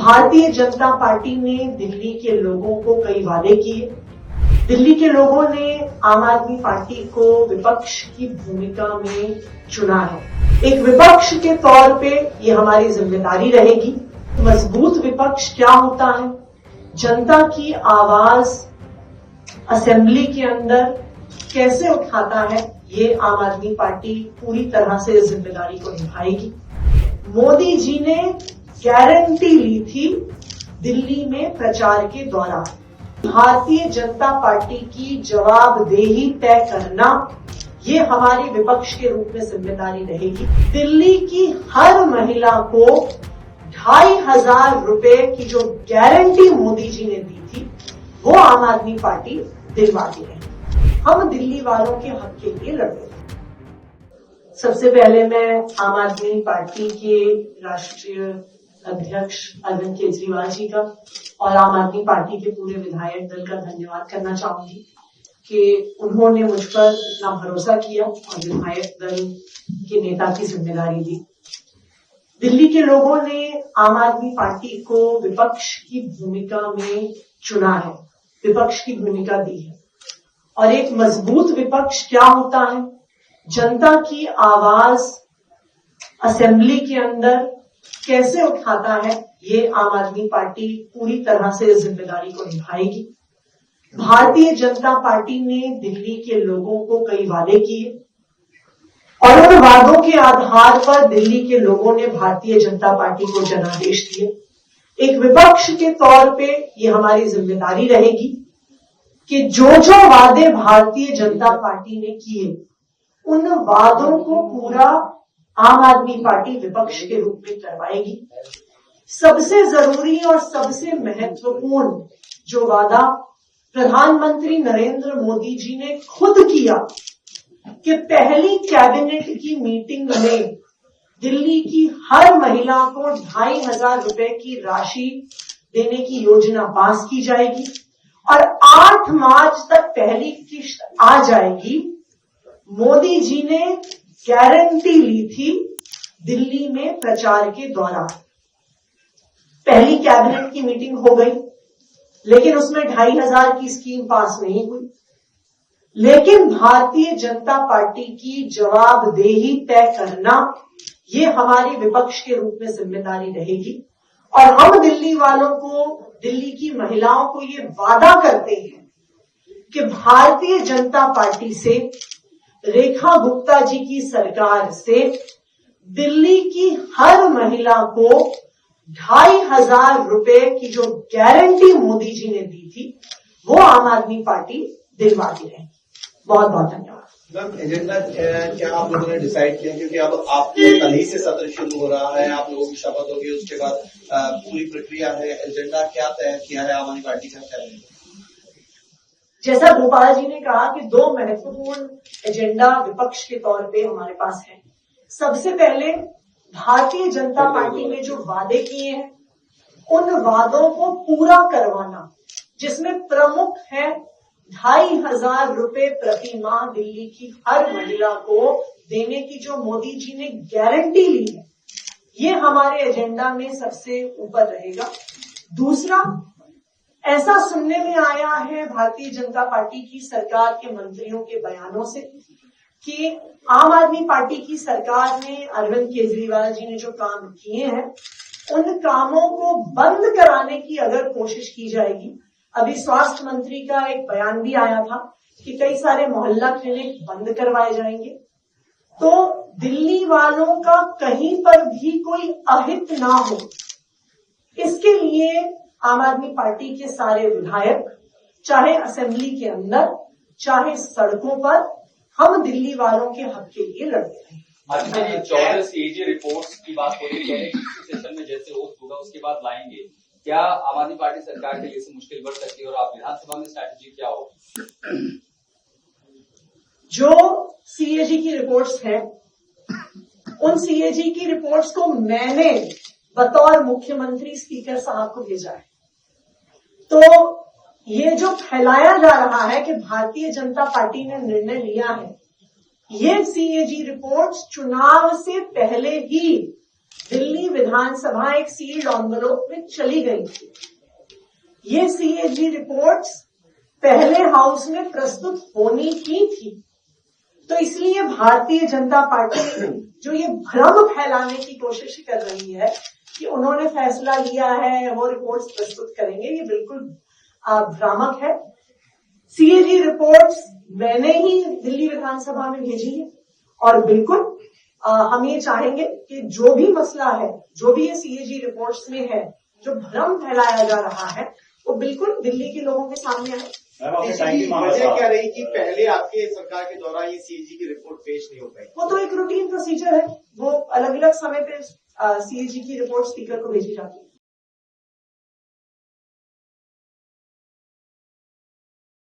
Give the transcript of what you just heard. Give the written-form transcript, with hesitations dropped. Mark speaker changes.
Speaker 1: Bharatiya Janata party ने दिल्ली के लोगों को कई वादे किए। दिल्ली के लोगों ने आम आदमी पार्टी को विपक्ष की भूमिका में चुना है। एक विपक्ष के तौर पे ये हमारी जिम्मेदारी रहेगी। मजबूत विपक्ष क्या होता है, जनता की आवाज असेंबली के अंदर कैसे उठाता है, ये आम आदमी पार्टी पूरी तरह से इस जिम्मेदारी को निभाएगी। मोदी जी ने गारंटी ली थी दिल्ली में प्रचार के दौरान, भारतीय जनता पार्टी की जवाबदेही तय करना ये हमारी विपक्ष के रूप में जिम्मेदारी रहेगी। दिल्ली की हर महिला को 2,500 रुपए की जो गारंटी मोदी जी ने दी थी वो आम आदमी पार्टी दिलवाती है। हम दिल्ली वालों के हक के लिए लड़ रहे हैं। सबसे पहले मैं आम आदमी पार्टी के राष्ट्रीय अध्यक्ष अरविंद केजरीवाल जी का और आम आदमी पार्टी के पूरे विधायक दल का धन्यवाद करना चाहूंगी कि उन्होंने मुझ पर इतना भरोसा किया और विधायक दल के नेता की जिम्मेदारी दी। दिल्ली के लोगों ने आम आदमी पार्टी को विपक्ष की भूमिका में चुना है, विपक्ष की भूमिका दी है। और एक मजबूत विपक्ष क्या होता है, जनता की आवाज असेंबली के अंदर कैसे उठाता है, ये आम आदमी पार्टी पूरी तरह से इस जिम्मेदारी को निभाएगी। भारतीय जनता पार्टी ने दिल्ली के लोगों को कई वादे किए और उन वादों के आधार पर दिल्ली के लोगों ने भारतीय जनता पार्टी को जनादेश दिए। एक विपक्ष के तौर पे ये हमारी जिम्मेदारी रहेगी कि जो वादे भारतीय जनता पार्टी ने किए उन वादों को पूरा आम आदमी पार्टी विपक्ष के रूप में करवाएगी। सबसे जरूरी और सबसे महत्वपूर्ण जो वादा प्रधानमंत्री नरेंद्र मोदी जी ने खुद किया कि पहली कैबिनेट की मीटिंग में दिल्ली की हर महिला को 2,500 रुपए की राशि देने की योजना पास की जाएगी और 8 मार्च तक पहली किश्त आ जाएगी। मोदी जी ने गारंटी ली थी दिल्ली में प्रचार के दौरान। पहली कैबिनेट की मीटिंग हो गई, लेकिन उसमें 2,500 की स्कीम पास नहीं हुई। लेकिन भारतीय जनता पार्टी की जवाबदेही तय करना ये हमारी विपक्ष के रूप में जिम्मेदारी रहेगी। और हम दिल्ली वालों को, दिल्ली की महिलाओं को ये वादा करते हैं कि भारतीय जनता पार्टी से, रेखा गुप्ता जी की सरकार से दिल्ली की हर महिला को 2,500 रुपए की जो गारंटी मोदी जी ने दी थी वो आम आदमी पार्टी दिलवाती रहेगी। बहुत बहुत धन्यवाद।
Speaker 2: मैम, एजेंडा क्या आप लोगों ने डिसाइड किया, क्योंकि अब आपके कल ही से सत्र शुरू हो रहा है, आप लोगों की शपथ होगी, उसके बाद पूरी प्रक्रिया है, एजेंडा क्या तय किया है आम आदमी पार्टी का क्या है?
Speaker 1: जैसा गोपाल जी ने कहा कि 2 महत्वपूर्ण एजेंडा विपक्ष के तौर पे हमारे पास है। सबसे पहले भारतीय जनता पार्टी ने जो वादे किए हैं उन वादों को पूरा करवाना, जिसमें प्रमुख है 2,500 रुपए प्रति माह दिल्ली की हर महिला को देने की जो मोदी जी ने गारंटी ली है, ये हमारे एजेंडा में सबसे ऊपर रहेगा। दूसरा, ऐसा सुनने में आया है भारतीय जनता पार्टी की सरकार के मंत्रियों के बयानों से कि आम आदमी पार्टी की सरकार ने, अरविंद केजरीवाल जी ने जो काम किए हैं उन कामों को बंद कराने की अगर कोशिश की जाएगी। अभी स्वास्थ्य मंत्री का एक बयान भी आया था कि कई सारे मोहल्ला क्लिनिक बंद करवाए जाएंगे। तो दिल्ली वालों का कहीं पर भी कोई अहित ना हो, इसके लिए आम आदमी पार्टी के सारे विधायक, चाहे असेंबली के अंदर चाहे सड़कों पर, हम दिल्ली वालों के हक के लिए लड़ते हैं।
Speaker 3: 14 सीएजी रिपोर्ट्स की बात हो रही है, सेशन में जैसे होगा उसके बाद लाएंगे, क्या आम आदमी पार्टी सरकार के लिए से मुश्किल बढ़ सकती है और आप विधानसभा में स्ट्रैटेजी क्या होगी?
Speaker 1: जो सीएजी की रिपोर्ट्स हैं, उन सीएजी की रिपोर्ट्स को मैंने बतौर मुख्यमंत्री स्पीकर साहब को भेजा है। तो ये जो फैलाया जा रहा है कि भारतीय जनता पार्टी ने निर्णय लिया है, ये सीएजी रिपोर्ट्स चुनाव से पहले ही दिल्ली विधानसभा एक सील्ड एनवेलप में चली गई थी। ये सीएजी रिपोर्ट्स पहले हाउस में प्रस्तुत होनी ही थी। तो इसलिए भारतीय जनता पार्टी जो ये भ्रम फैलाने की कोशिश कर रही है कि उन्होंने फैसला लिया है, वो रिपोर्ट्स प्रस्तुत करेंगे, ये बिल्कुल भ्रामक है। सीएजी रिपोर्ट्स मैंने ही दिल्ली विधानसभा में भेजी है और बिल्कुल हम ये चाहेंगे कि जो भी मसला है, जो भी ये सीएजी रिपोर्ट्स में है, जो भ्रम फैलाया जा रहा है, वो बिल्कुल दिल्ली के लोगों के सामने आए।
Speaker 4: वजह क्या रही कि पहले आपके सरकार के दौरान ये सीएजी की रिपोर्ट पेश नहीं हो पाई?
Speaker 1: वो तो एक रूटीन प्रोसीजर है, वो अलग अलग समय पे सीएजी की रिपोर्ट स्पीकर को भेजी जाती है।